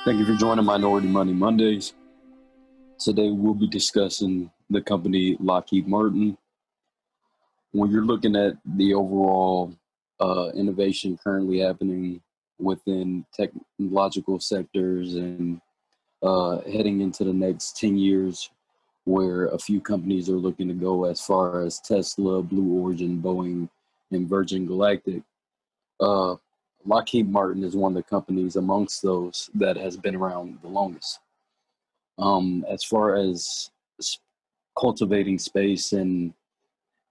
Thank you for joining Minority Money Mondays. Today we'll be discussing the company Lockheed Martin. When you're looking at the overall innovation currently happening within technological sectors and heading into the next 10 years, where a few companies are looking to go as far as Tesla, Blue Origin, Boeing, and Virgin Galactic, uh, Lockheed Martin is one of the companies amongst those that has been around the longest. As far as cultivating space and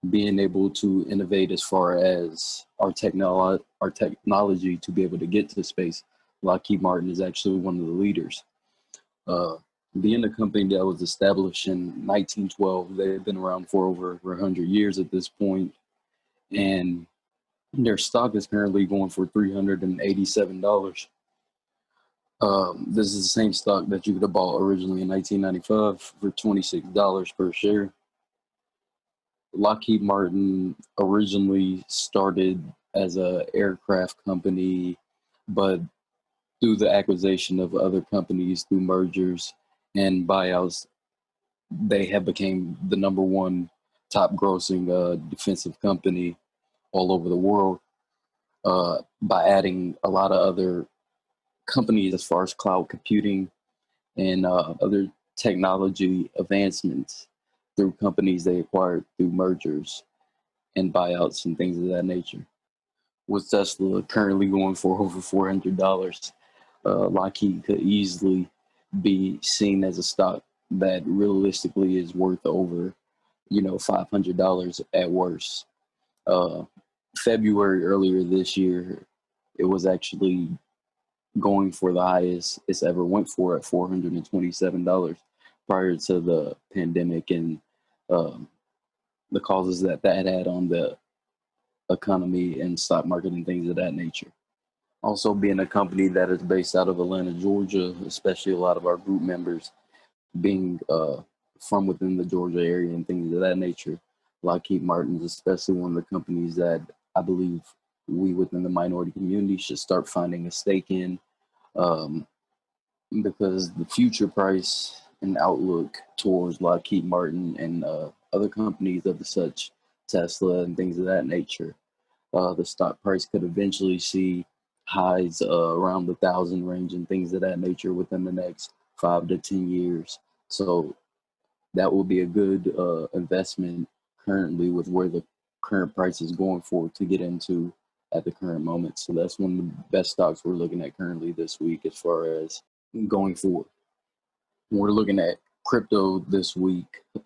being able to innovate as far as our technology to be able to get to space, Lockheed Martin is actually one of the leaders. Uh, Being a company that was established in 1912, they've been around for over 100 years at this point, and their stock is currently going for $387. This is the same stock that you could have bought originally in 1995 for $26 per share. Lockheed Martin originally started as a aircraft company, but through the acquisition of other companies through mergers and buyouts, they have become the number one top grossing defensive company all over the world by adding a lot of other companies as far as cloud computing and other technology advancements through companies they acquired through mergers and buyouts and things of that nature. With Tesla currently going for over $400, Lockheed could easily be seen as a stock that realistically is worth over, $500 at worst. Uh, February earlier this year, it was actually going for the highest it's ever went for at $427 prior to the pandemic and um, the causes that had on the economy and stock market and things of that nature. Also, being a company that is based out of Atlanta, Georgia, especially a lot of our group members being from within the Georgia area and things of that nature, Lockheed Martin is especially one of the companies that I believe we within the minority community should start finding a stake in, um, because the future price and outlook towards Lockheed Martin and other companies of the such, Tesla and things of that nature, the stock price could eventually see highs around the 1,000 range and things of that nature within the next 5 to 10 years. So that will be a good investment currently with where the current price is going for to get into at the current moment. So that's one of the best stocks we're looking at currently this week as far as going forward. We're looking at crypto this week. We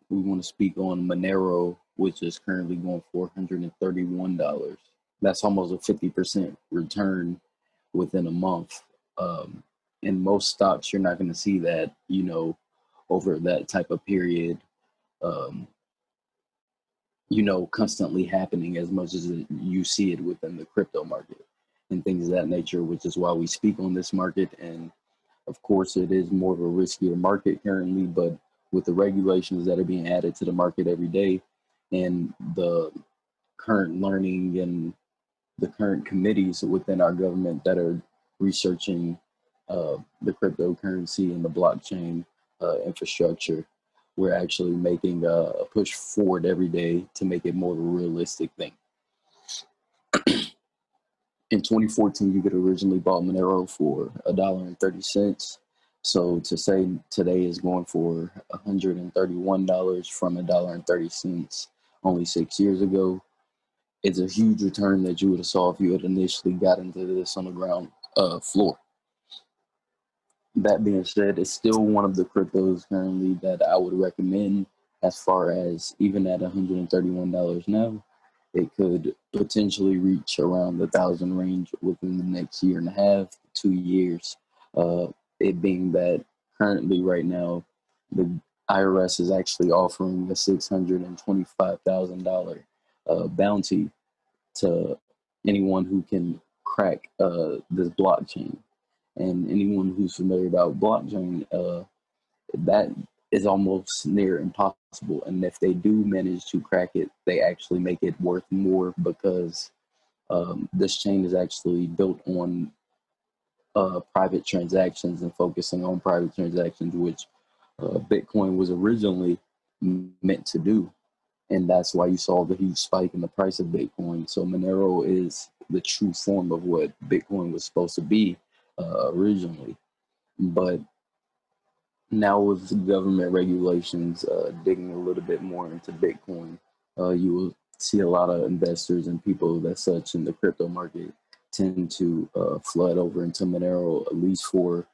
want to speak on Monero, which is currently going for $131. That's almost a 50% return within a month. In most stocks, you're not going to see that, over that type of period, um, constantly happening as much as you see it within the crypto market and things of that nature, which is why we speak on this market. And of course, it is more of a riskier market currently, but with the regulations that are being added to the market every day and the current learning and the current committees within our government that are researching the cryptocurrency and the blockchain infrastructure, we're actually making a push forward every day to make it more of a realistic thing. In 2014, you could originally bought Monero for $1.30. So to say today is going for $131 from $1.30 only 6 years ago, it's a huge return that you would have saw if you had initially got into this on the ground floor. That being said, it's still one of the cryptos currently that I would recommend as far as even at $131 now, it could potentially reach around the 1,000 range within the next year and a half, 2 years. It being that currently right now, the IRS is actually offering a $625,000 bounty to anyone who can crack this blockchain. And anyone who's familiar about blockchain, that is almost near impossible. And if they do manage to crack it, they actually make it worth more because this chain is actually built on private transactions and focusing on private transactions, which Bitcoin was originally meant to do. And that's why you saw the huge spike in the price of Bitcoin. So Monero is the true form of what Bitcoin was supposed to be originally. But now with government regulations digging a little bit more into Bitcoin, you will see a lot of investors and people that such in the crypto market tend to flood over into Monero, at least for,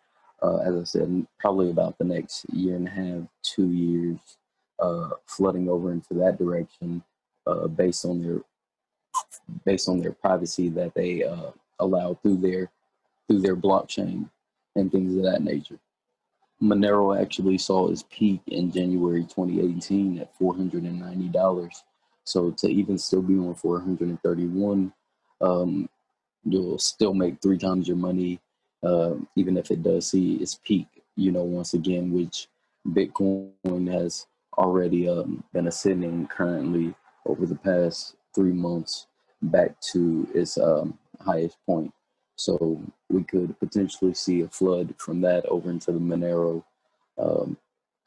as I said, probably about the next year and a half, 2 years, flooding over into that direction based on their privacy that they allow through their blockchain and things of that nature. Monero actually saw its peak in January 2018 at $490. So to even still be on 431, um, you'll still make three times your money, even if it does see its peak. Once again, which Bitcoin has already been ascending currently over the past 3 months back to its highest point. So we could potentially see a flood from that over into the Monero um,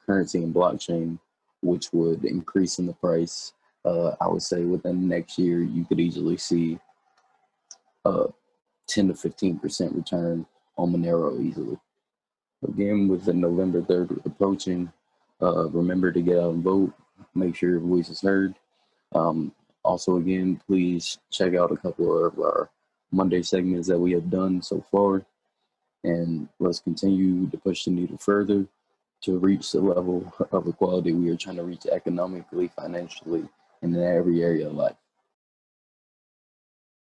currency and blockchain, which would increase in the price. I would say within the next year, you could easily see a 10 to 15% return on Monero easily. Again, with the November 3rd approaching, remember to get out and vote. Make sure your voice is heard. Um, Also, again, please check out a couple of our Monday segments that we have done so far, and let's continue to push the needle further to reach the level of equality we are trying to reach economically, financially, and in every area of life.